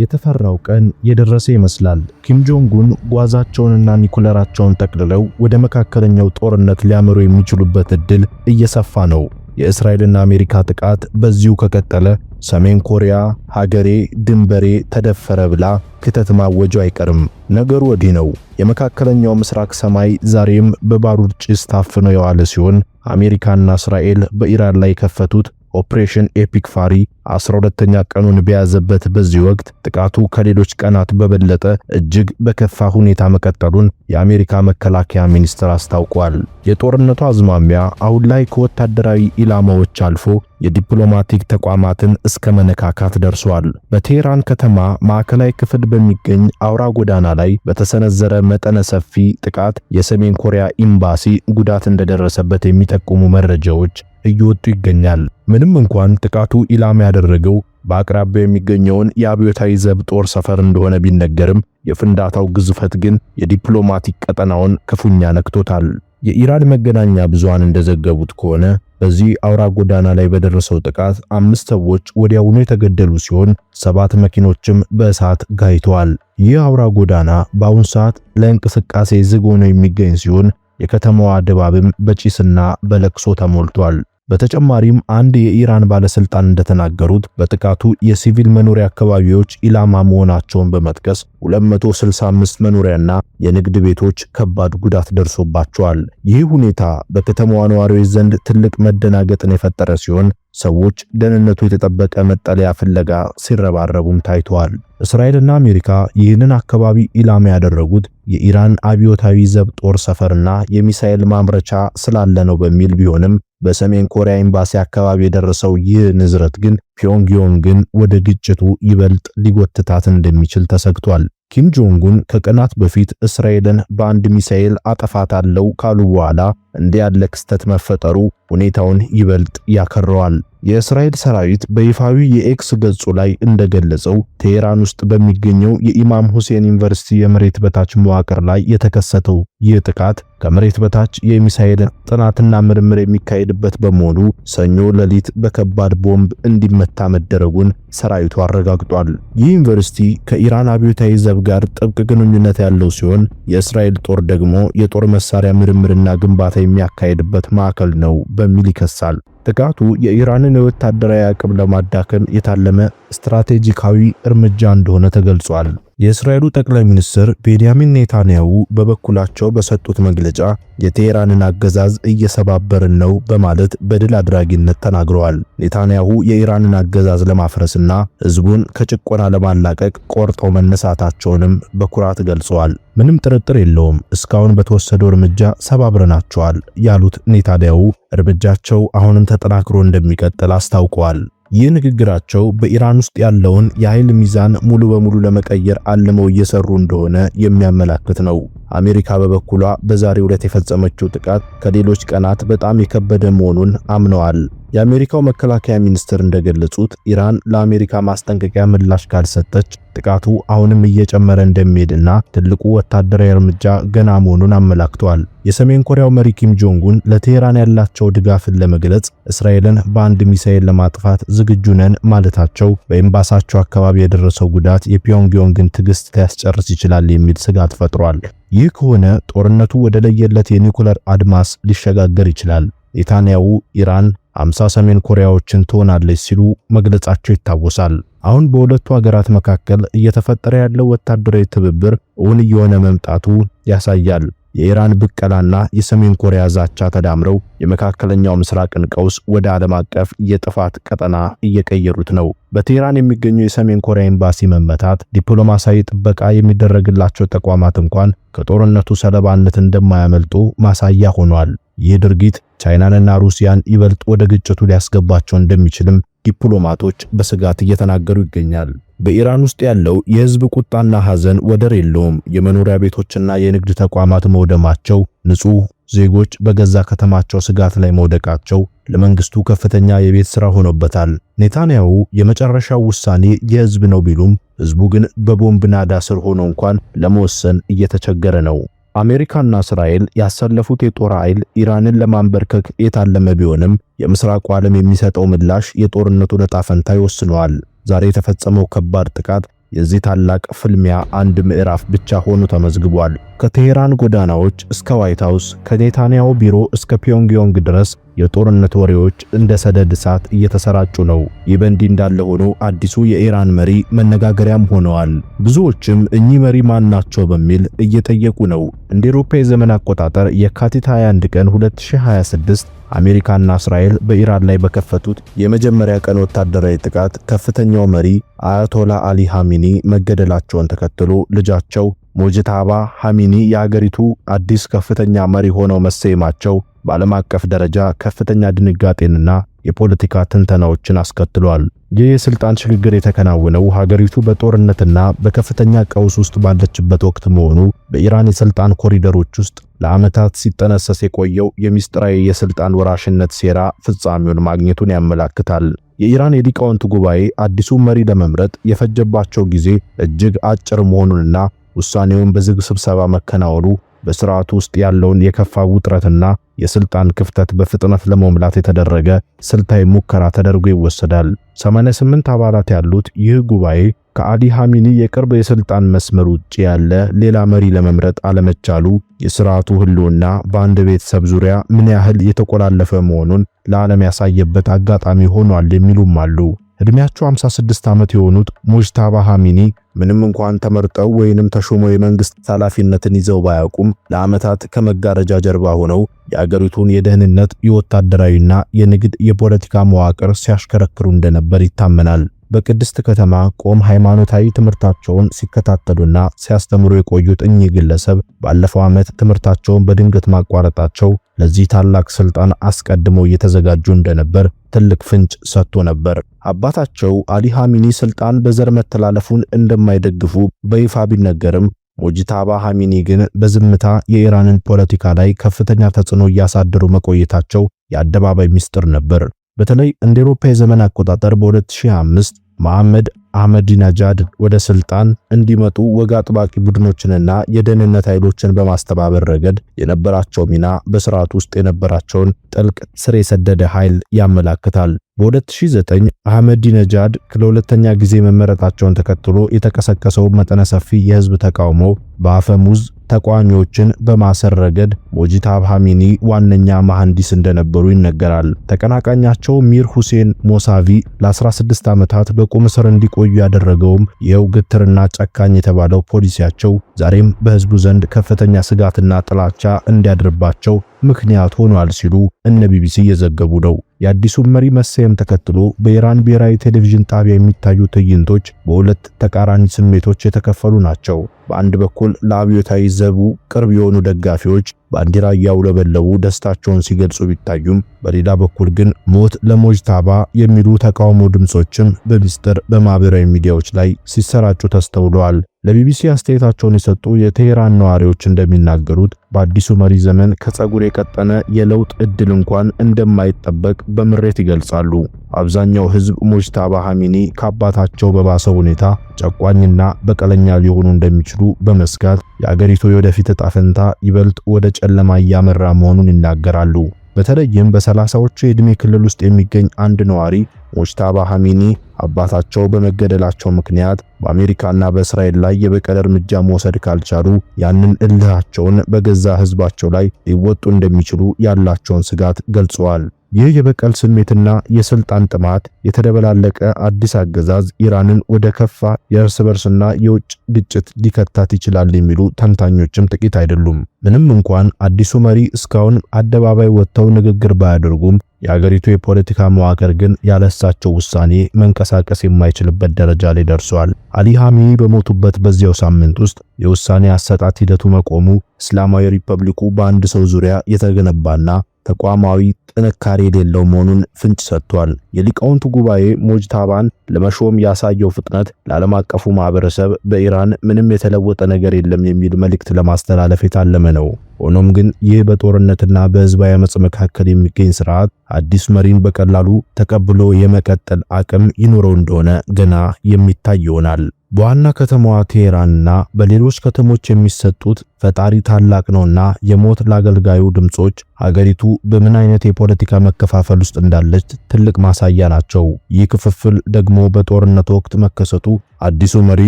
የተፈራው ቀን የደረሰ ይመስላል። ኪም ጆንግ ኡን ጓዛቸውንና ኒኩለራቸውን ጠቅልለው ወደ መካከለኛው ጦርነት ሊያመሩ የሚችሉበት እድል እየሰፋ ነው። የእስራኤልና አሜሪካ ጥቃት በዚሁ ከቀጠለ ሰሜን ኮሪያ ሀገሬ ድንበሬ ተደፈረ ብላ ክተት ማወጁ አይቀርም። ነገሩ ወዲህ ነው። የመካከለኛው ምስራቅ ሰማይ ዛሬም በባሩድ ጭስ ታፍኖ የዋለ ሲሆን አሜሪካና እስራኤል በኢራን ላይ የከፈቱት ኦፕሬሽን ኤፒክ ፋሪ 12ኛ ቀኑን በያዘበት በዚህ ወቅት ጥቃቱ ከሌሎች ቀናት በበለጠ እጅግ በከፋ ሁኔታ መቀጠሉን የአሜሪካ መከላከያ ሚኒስቴር አስታውቋል። የጦርነቱ አዝማሚያ አሁን ላይ ከወታደራዊ ኢላማዎች አልፎ የዲፕሎማቲክ ተቋማትን እስከ መነካካት ደርሷል። በቴህራን ከተማ ማዕከላዊ ክፍል በሚገኝ አውራ ጎዳና ላይ በተሰነዘረ መጠነ ሰፊ ጥቃት የሰሜን ኮሪያ ኤምባሲ ጉዳት እንደደረሰበት የሚጠቁሙ መረጃዎች እየወጡ ይገኛል። ምንም እንኳን ጥቃቱ ኢላማ ያደረገው በአቅራቢያው የሚገኘውን የአብዮታዊ ዘብ ጦር ሰፈር እንደሆነ ቢነገርም የፍንዳታው ግዝፈት ግን የዲፕሎማቲክ ቀጠናውን ክፉኛ ነክቶታል። የኢራን መገናኛ ብዙሃን እንደዘገቡት ከሆነ በዚህ አውራ ጎዳና ላይ በደረሰው ጥቃት 5 ሰዎች ወዲያውኑ የተገደሉ ሲሆን 7 መኪኖችም በእሳት ጋይተዋል። ይህ አውራ ጎዳና በአሁኑ ሰዓት ለእንቅስቃሴ ዝግ ሆኖ የሚገኝ ሲሆን የከተማዋ ድባብም በጭስና በለቅሶ ተሞልቷል። በተጨማሪም አንድ የኢራን ባለስልጣን እንደተናገሩት በጥቃቱ የሲቪል መኖሪያ አካባቢዎች ኢላማ መሆናቸውን በመጥቀስ 265 መኖሪያና የንግድ ቤቶች ከባድ ጉዳት ደርሶባቸዋል። ይህ ሁኔታ በከተማዋ ነዋሪዎች ዘንድ ትልቅ መደናገጥን የፈጠረ ሲሆን ሰዎች ደህንነቱ የተጠበቀ መጠለያ ፍለጋ ሲረባረቡም ታይተዋል። እስራኤልና አሜሪካ ይህንን አካባቢ ኢላማ ያደረጉት የኢራን አብዮታዊ ዘብ ጦር ሰፈርና የሚሳኤል ማምረቻ ስላለ ነው በሚል ቢሆንም በሰሜን ኮሪያ ኤምባሲ አካባቢ የደረሰው ይህ ንዝረት ግን ፒዮንግያንግን ወደ ግጭቱ ይበልጥ ሊጎትታት እንደሚችል ተሰግቷል። ኪም ጆንግ ኡን ከቀናት በፊት እስራኤልን በአንድ ሚሳኤል አጠፋታለሁ ካሉ በኋላ እንዲህ ያለ ክስተት መፈጠሩ ሁኔታውን ይበልጥ ያከረዋል። የእስራኤል ሰራዊት በይፋዊ የኤክስ ገጹ ላይ እንደገለጸው ቴህራን ውስጥ በሚገኘው የኢማም ሁሴን ዩኒቨርሲቲ የመሬት በታች መዋቅር ላይ የተከሰተው ይህ ጥቃት ከመሬት በታች የሚሳኤል ጥናትና ምርምር የሚካሄድበት በመሆኑ ሰኞ ሌሊት በከባድ ቦምብ እንዲመታ መደረጉን ሰራዊቱ አረጋግጧል። ይህ ዩኒቨርሲቲ ከኢራን አብዮታዊ ዘብ ጋር ጥብቅ ግንኙነት ያለው ሲሆን የእስራኤል ጦር ደግሞ የጦር መሳሪያ ምርምርና ግንባታ የሚያካሄድበት ማዕከል ነው በሚል ይከሳል። ጥቃቱ የኢራንን የወታደራዊ አቅም ለማዳከም የታለመ ስትራቴጂካዊ እርምጃ እንደሆነ ተገልጿል። የእስራኤሉ ጠቅላይ ሚኒስትር ቤንያሚን ኔታንያሁ በበኩላቸው በሰጡት መግለጫ የቴህራንን አገዛዝ እየሰባበርን ነው በማለት በድል አድራጊነት ተናግረዋል። ኔታንያሁ የኢራንን አገዛዝ ለማፍረስና ህዝቡን ከጭቆና ለማላቀቅ ቆርጠው መነሳታቸውንም በኩራት ገልጸዋል። ምንም ጥርጥር የለውም እስካሁን በተወሰደው እርምጃ ሰባብረናቸዋል ያሉት ኔታንያሁ እርምጃቸው አሁንም ተጠናክሮ እንደሚቀጥል አስታውቀዋል። ይህ ንግግራቸው በኢራን ውስጥ ያለውን የኃይል ሚዛን ሙሉ በሙሉ ለመቀየር አልመው እየሰሩ እንደሆነ የሚያመላክት ነው። አሜሪካ በበኩሏ በዛሬው ዕለት የፈጸመችው ጥቃት ከሌሎች ቀናት በጣም የከበደ መሆኑን አምነዋል። የአሜሪካው መከላከያ ሚኒስትር እንደገለጹት ኢራን ለአሜሪካ ማስጠንቀቂያ ምላሽ ካልሰጠች ጥቃቱ አሁንም እየጨመረ እንደሚሄድና ትልቁ ወታደራዊ እርምጃ ገና መሆኑን አመላክተዋል። የሰሜን ኮሪያው መሪ ኪም ጆንግ ኡን ለቴህራን ያላቸው ድጋፍን ለመግለጽ እስራኤልን በአንድ ሚሳኤል ለማጥፋት ዝግጁ ነን ማለታቸው በኤምባሳቸው አካባቢ የደረሰው ጉዳት የፒዮንግያንግን ትዕግስት ሊያስጨርስ ይችላል የሚል ስጋት ፈጥሯል። ይህ ከሆነ ጦርነቱ ወደ ለየለት የኒኩለር አድማስ ሊሸጋገር ይችላል። ኔታንያሁ ኢራን 50 ሰሜን ኮሪያዎችን ትሆናለች ሲሉ መግለጻቸው ይታወሳል። አሁን በሁለቱ ሀገራት መካከል እየተፈጠረ ያለው ወታደራዊ ትብብር እውን እየሆነ መምጣቱ ያሳያል። የኢራን ብቀላና የሰሜን ኮሪያ ዛቻ ተዳምረው የመካከለኛው ምስራቅን ቀውስ ወደ ዓለም አቀፍ የጥፋት ቀጠና እየቀየሩት ነው። በቴህራን የሚገኘው የሰሜን ኮሪያ ኤምባሲ መመታት ዲፕሎማሲያዊ ጥበቃ የሚደረግላቸው ተቋማት እንኳን ከጦርነቱ ሰለባነት እንደማያመልጡ ማሳያ ሆኗል። ይህ ድርጊት ቻይናንና ሩሲያን ይበልጥ ወደ ግጭቱ ሊያስገባቸው እንደሚችልም ዲፕሎማቶች በስጋት እየተናገሩ ይገኛል። በኢራን ውስጥ ያለው የህዝብ ቁጣና ሐዘን ወደር የለውም። የመኖሪያ ቤቶችና የንግድ ተቋማት መውደማቸው፣ ንጹህ ዜጎች በገዛ ከተማቸው ስጋት ላይ መውደቃቸው ለመንግስቱ ከፍተኛ የቤት ሥራ ሆኖበታል። ኔታንያሁ የመጨረሻው ውሳኔ የህዝብ ነው ቢሉም ህዝቡ ግን በቦምብ ናዳ ስር ሆኖ እንኳን ለመወሰን እየተቸገረ ነው። አሜሪካና እስራኤል ያሰለፉት የጦር ኃይል ኢራንን ለማንበርከክ የታለመ ቢሆንም የምስራቁ ዓለም የሚሰጠው ምላሽ የጦርነቱን ዕጣ ፈንታ ይወስነዋል። ዛሬ የተፈጸመው ከባድ ጥቃት የዚህ ታላቅ ፍልሚያ አንድ ምዕራፍ ብቻ ሆኖ ተመዝግቧል። ከቴሄራን ጎዳናዎች እስከ ዋይት ሃውስ፣ ከኔታንያሁ ቢሮ እስከ ፒዮንግያንግ ድረስ የጦርነት ወሬዎች እንደ ሰደድ እሳት እየተሰራጩ ነው። ይህ በእንዲህ እንዳለ ሆኖ አዲሱ የኢራን መሪ መነጋገሪያም ሆነዋል። ብዙዎችም እኚህ መሪ ማን ናቸው በሚል እየጠየቁ ነው። እንደ አውሮፓ የዘመን አቆጣጠር የካቲት 21 ቀን 2026 አሜሪካና እስራኤል በኢራን ላይ በከፈቱት የመጀመሪያ ቀን ወታደራዊ ጥቃት ከፍተኛው መሪ አያቶላ አሊ ኻሜኒ መገደላቸውን ተከትሎ ልጃቸው ሞጅታባ ኻሜኒ የአገሪቱ አዲስ ከፍተኛ መሪ ሆነው መሰየማቸው በዓለም አቀፍ ደረጃ ከፍተኛ ድንጋጤንና የፖለቲካ ትንተናዎችን አስከትሏል። ይህ የስልጣን ሽግግር የተከናወነው ሀገሪቱ በጦርነትና በከፍተኛ ቀውስ ውስጥ ባለችበት ወቅት መሆኑ በኢራን የስልጣን ኮሪደሮች ውስጥ ለዓመታት ሲጠነሰስ የቆየው የሚስጥራዊ የስልጣን ወራሽነት ሴራ ፍጻሜውን ማግኘቱን ያመለክታል። የኢራን የሊቃውንት ጉባኤ አዲሱ መሪ ለመምረጥ የፈጀባቸው ጊዜ እጅግ አጭር መሆኑንና ውሳኔውን በዝግ ስብሰባ መከናወኑ በስርዓቱ ውስጥ ያለውን የከፋ ውጥረትና የስልጣን ክፍተት በፍጥነት ለመሙላት የተደረገ ስልታዊ ሙከራ ተደርጎ ይወሰዳል። 88 አባላት ያሉት ይህ ጉባኤ ከአሊ ኻሜኒ የቅርብ የስልጣን መስመር ውጪ ያለ ሌላ መሪ ለመምረጥ አለመቻሉ የስርዓቱ ህልውና በአንድ ቤተሰብ ዙሪያ ምን ያህል የተቆላለፈ መሆኑን ለዓለም ያሳየበት አጋጣሚ ሆኗል የሚሉም አሉ። እድሜያቸው 56 ዓመት የሆኑት ሞጅታባ ኻሜኒ ምንም እንኳን ተመርጠው ወይንም ተሾመው የመንግስት ኃላፊነትን ይዘው ባያውቁም ለዓመታት ከመጋረጃ ጀርባ ሆነው የአገሪቱን የደህንነት፣ የወታደራዊና የንግድ የፖለቲካ መዋቅር ሲያሽከረክሩ እንደነበር ይታመናል። በቅድስት ከተማ ቆም ሃይማኖታዊ ትምህርታቸውን ሲከታተሉና ሲያስተምሩ የቆዩት እኚህ ግለሰብ ባለፈው ዓመት ትምህርታቸውን በድንገት ማቋረጣቸው ለዚህ ታላቅ ስልጣን አስቀድመው እየተዘጋጁ እንደነበር ትልቅ ፍንጭ ሰጥቶ ነበር። አባታቸው አሊ ኻሜኒ ስልጣን በዘር መተላለፉን እንደማይደግፉ በይፋ ቢነገርም ሞጅታባ ኻሜኒ ግን በዝምታ የኢራንን ፖለቲካ ላይ ከፍተኛ ተጽዕኖ እያሳደሩ መቆየታቸው የአደባባይ ሚስጥር ነበር። በተለይ እንደ አውሮፓ የዘመን አቆጣጠር በ2005 መሐመድ አህመዲነጃድ ወደ ስልጣን እንዲመጡ ወግ አጥባቂ ቡድኖችንና የደህንነት ኃይሎችን በማስተባበር ረገድ የነበራቸው ሚና በስርዓቱ ውስጥ የነበራቸውን ጥልቅ ስር የሰደደ ኃይል ያመለክታል። በ2009 አህመዲነጃድ ለሁለተኛ ጊዜ መመረጣቸውን ተከትሎ የተቀሰቀሰው መጠነ ሰፊ የህዝብ ተቃውሞ በአፈሙዝ ተቃዋሚዎችን በማሰር ረገድ ሞጅታባ ኻሜኒ ዋነኛ መሐንዲስ እንደነበሩ ይነገራል። ተቀናቃኛቸው ሚር ሁሴን ሞሳቪ ለ16 ዓመታት በቁም እስር እንዲቆዩ ያደረገውም ይኸው ግትርና ጨካኝ የተባለው ፖሊሲያቸው ዛሬም በህዝቡ ዘንድ ከፍተኛ ስጋትና ጥላቻ እንዲያድርባቸው ምክንያት ሆኗል ሲሉ እነ ቢቢሲ እየዘገቡ ነው። የአዲሱ መሪ መሰየም ተከትሎ በኢራን ብሔራዊ ቴሌቪዥን ጣቢያ የሚታዩ ትዕይንቶች በሁለት ተቃራኒ ስሜቶች የተከፈሉ ናቸው። በአንድ በኩል ለአብዮታዊ ዘቡ ቅርብ የሆኑ ደጋፊዎች ባንዲራ እያውለበለቡ ደስታቸውን ሲገልጹ ቢታዩም፣ በሌላ በኩል ግን ሞት ለሞጅታባ የሚሉ ተቃውሞ ድምጾችም በሚስጥር በማህበራዊ ሚዲያዎች ላይ ሲሰራጩ ተስተውለዋል። ለቢቢሲ አስተያየታቸውን የሰጡ የቴሄራን ነዋሪዎች እንደሚናገሩት በአዲሱ መሪ ዘመን ከፀጉር የቀጠነ የለውጥ እድል እንኳን እንደማይጠበቅ በምሬት ይገልጻሉ። አብዛኛው ህዝብ ሞጅታባ ኻሜኒ ከአባታቸው በባሰ ሁኔታ ጨቋኝና በቀለኛ ሊሆኑ እንደሚችሉ በመስጋት የአገሪቱ የወደፊት ዕጣ ፈንታ ይበልጥ ወደ ጨለማ እያመራ መሆኑን ይናገራሉ። በተለይም በ30ዎቹ የዕድሜ ክልል ውስጥ የሚገኝ አንድ ነዋሪ ሞጅታባ ኻሜኒ አባታቸው በመገደላቸው ምክንያት በአሜሪካና በእስራኤል ላይ የበቀል እርምጃ መውሰድ ካልቻሉ ያንን እልሃቸውን በገዛ ህዝባቸው ላይ ሊወጡ እንደሚችሉ ያላቸውን ስጋት ገልጸዋል። ይህ የበቀል ስሜትና የስልጣን ጥማት የተደበላለቀ አዲስ አገዛዝ ኢራንን ወደ ከፋ የእርስ በርስና የውጭ ግጭት ሊከታት ይችላል የሚሉ ተንታኞችም ጥቂት አይደሉም። ምንም እንኳን አዲሱ መሪ እስካሁን አደባባይ ወጥተው ንግግር ባያደርጉም የአገሪቱ የፖለቲካ መዋቅር ግን ያለሳቸው ውሳኔ መንቀሳቀስ የማይችልበት ደረጃ ላይ ደርሷል። አሊ ኻሜኒ በሞቱበት በዚያው ሳምንት ውስጥ የውሳኔ አሰጣጥ ሂደቱ መቆሙ እስላማዊ ሪፐብሊኩ በአንድ ሰው ዙሪያ የተገነባና ተቋማዊ ጥንካሬ የሌለው መሆኑን ፍንጭ ሰጥቷል። የሊቃውንቱ ጉባኤ ሞጅታባን ለመሾም ያሳየው ፍጥነት ለዓለም አቀፉ ማህበረሰብ በኢራን ምንም የተለወጠ ነገር የለም የሚል መልእክት ለማስተላለፍ የታለመ ነው። ሆኖም ግን ይህ በጦርነትና በህዝባዊ አመጽ መካከል የሚገኝ ስርዓት አዲስ መሪን በቀላሉ ተቀብሎ የመቀጠል አቅም ይኖረው እንደሆነ ገና የሚታይ ይሆናል። በዋና ከተማዋ ቴሄራንና በሌሎች ከተሞች የሚሰጡት ፈጣሪ ታላቅ ነውና የሞት ለአገልጋዩ ድምጾች ሀገሪቱ በምን አይነት የፖለቲካ መከፋፈል ውስጥ እንዳለች ትልቅ ማሳያ ናቸው። ይህ ክፍፍል ደግሞ በጦርነት ወቅት መከሰቱ አዲሱ መሪ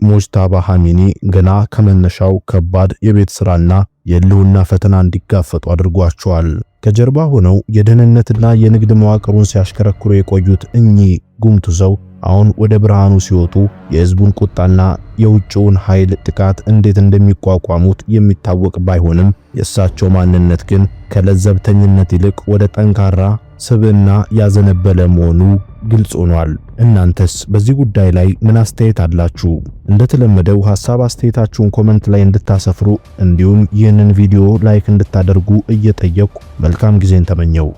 ሙጅታባ ሐሚኒ ገና ከመነሻው ከባድ የቤት ስራና የህልውና ፈተና እንዲጋፈጡ አድርጓቸዋል። ከጀርባ ሆነው የደህንነትና የንግድ መዋቅሩን ሲያሽከረክሩ የቆዩት እኚህ ጉምቱ ሰው አሁን ወደ ብርሃኑ ሲወጡ የህዝቡን ቁጣና የውጭውን ኃይል ጥቃት እንዴት እንደሚቋቋሙት የሚታወቅ ባይሆንም የእሳቸው ማንነት ግን ከለዘብተኝነት ይልቅ ወደ ጠንካራ ስብዕና ያዘነበለ መሆኑ ግልጽ ሆኗል። እናንተስ በዚህ ጉዳይ ላይ ምን አስተያየት አላችሁ? እንደተለመደው ሐሳብ አስተያየታችሁን ኮሜንት ላይ እንድታሰፍሩ እንዲሁም ይህንን ቪዲዮ ላይክ እንድታደርጉ እየጠየቅኩ መልካም ጊዜን ተመኘው።